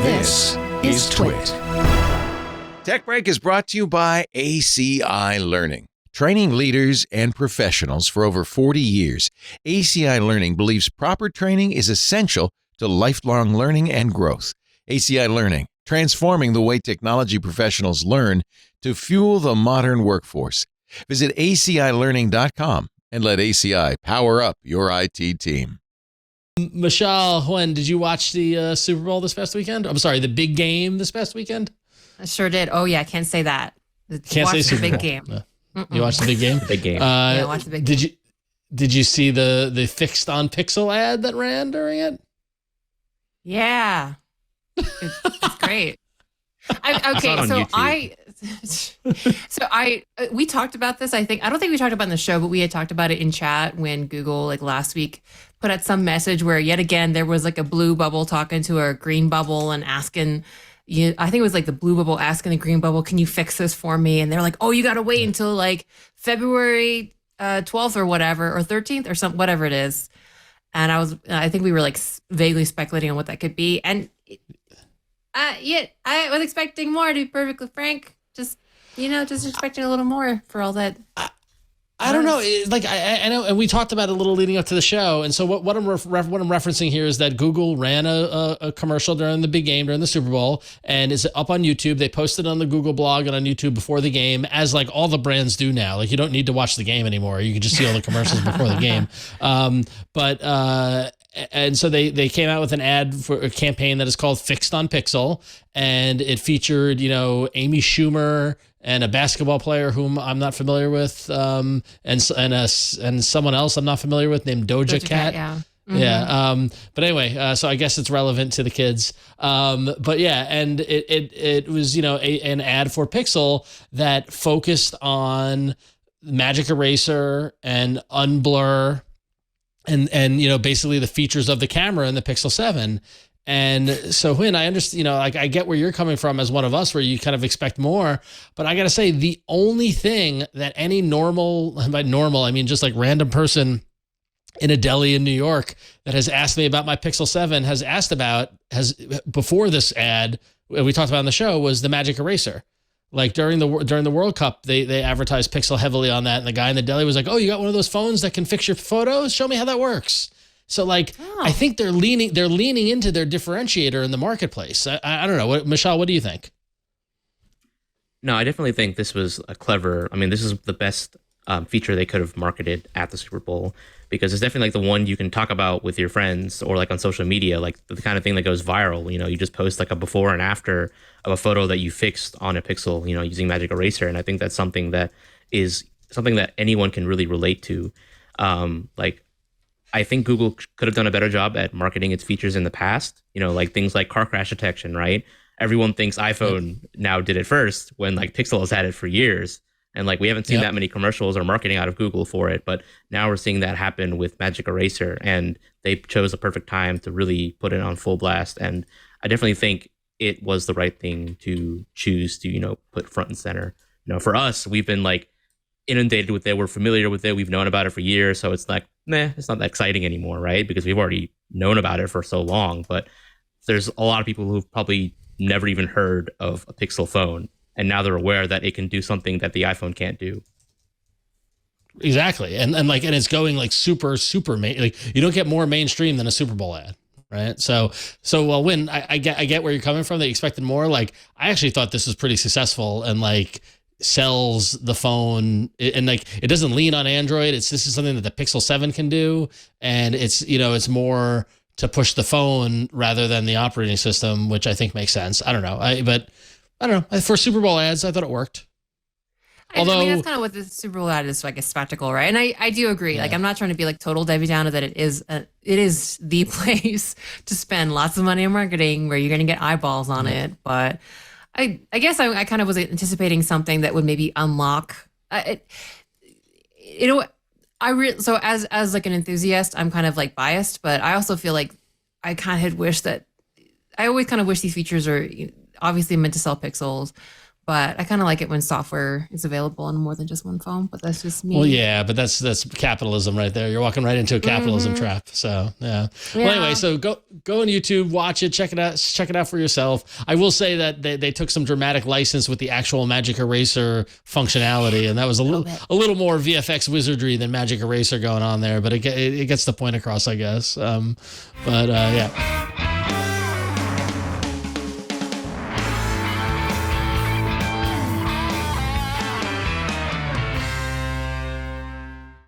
This is TWiT. Tech Break is brought to you by ACI Learning. Training leaders and professionals for over 40 years, ACI Learning believes proper training is essential to lifelong learning and growth. ACI Learning, transforming the way technology professionals learn to fuel the modern workforce. Visit acilearning.com and let ACI power up your IT team. Mishaal, Huyen, did you watch the Super Bowl this past weekend? I'm sorry, the big game this past weekend? I sure did. Oh, yeah, can't say that. Can't say Super big Bowl. game. No. You watched the big game? Big game. Yeah, watch the big game. Did you see the Fixed On Pixel ad that ran during it? Yeah. It's great. We talked about this. I don't think we talked about it in the show, but we had talked about it in chat when Google, like last week, put out some message where yet again there was like a blue bubble talking to a green bubble and asking. I think it was like the blue bubble asking the green bubble, "Can you fix this for me?" And they're like, "Oh, you got to wait until like February 12th or whatever, or 13th or something, whatever it is." And I think we were like vaguely speculating on what that could be. And I was expecting more, to be perfectly frank. Just expecting a little more for all that. I don't know. I know, and we talked about it a little leading up to the show. And so what I'm referencing here is that Google ran a commercial during the big game, during the Super Bowl, and it's up on YouTube. They posted on the Google blog and on YouTube before the game, as like all the brands do now. Like you don't need to watch the game anymore. You can just see all the commercials before the game. And so they came out with an ad for a campaign that is called Fixed On Pixel, and it featured, Amy Schumer and a basketball player whom I'm not familiar with, and someone else I'm not familiar with named Doja Cat. Yeah. Mm-hmm. Yeah. But anyway, so I guess it's relevant to the kids. But yeah, and it was, an ad for Pixel that focused on Magic Eraser and Unblur and basically the features of the camera in the Pixel 7. And so when I understand, I get where you're coming from as one of us, where you kind of expect more, but I got to say the only thing that any by normal, I mean, just like random person in a deli in New York that has asked me about my Pixel 7 has before this ad we talked about on the show was the Magic Eraser. Like during the World Cup, they advertised Pixel heavily on that, and the guy in the deli was like, "Oh, you got one of those phones that can fix your photos? Show me how that works." So I think they're leaning into their differentiator in the marketplace. I don't know. Mishaal, what do you think? No, I definitely think this was this is the best feature they could have marketed at the Super Bowl, because it's definitely like the one you can talk about with your friends or like on social media, like the kind of thing that goes viral. You just post like a before and after of a photo that you fixed on a Pixel, using Magic Eraser. And I think that's something that anyone can really relate to. I think Google could have done a better job at marketing its features in the past, like things like car crash detection, right? Everyone thinks iPhone now did it first when like Pixel has had it for years. And like we haven't seen that many commercials or marketing out of Google for it. But now we're seeing that happen with Magic Eraser, and they chose a perfect time to really put it on full blast. And I definitely think it was the right thing to choose to, put front and center. For us, we've been like inundated with it. We're familiar with it. We've known about it for years. So it's like, it's not that exciting anymore, right? Because we've already known about it for so long. But there's a lot of people who've probably never even heard of a Pixel phone, and now they're aware that it can do something that the iPhone can't do. Exactly. And it's going like super like you don't get more mainstream than a Super Bowl ad. Right. So when I get where you're coming from, they expected more. Like, I actually thought this was pretty successful and like sells the phone, and like it doesn't lean on Android. This is something that the Pixel 7 can do. And it's more to push the phone rather than the operating system, which I think makes sense. I don't know. But I don't know. For Super Bowl ads, I thought it worked. Although that's kind of what the Super Bowl ad is, like a spectacle, right? And I do agree. Yeah. Like, I'm not trying to be like total Debbie Downer that it is the place to spend lots of money on marketing where you're going to get eyeballs on it. But I guess I kind of was anticipating something that would maybe unlock. So as like an enthusiast, I'm kind of like biased, but I also feel like I always kind of wish these features are obviously meant to sell pixels. But I kind of like it when software is available on more than just one phone. But that's just me. Well, yeah, but that's capitalism right there. You're walking right into a capitalism trap. So yeah. Well, anyway, so go on YouTube, watch it, check it out for yourself. I will say that they took some dramatic license with the actual Magic Eraser functionality, and that was a little more VFX wizardry than Magic Eraser going on there. But it gets the point across, I guess. Yeah.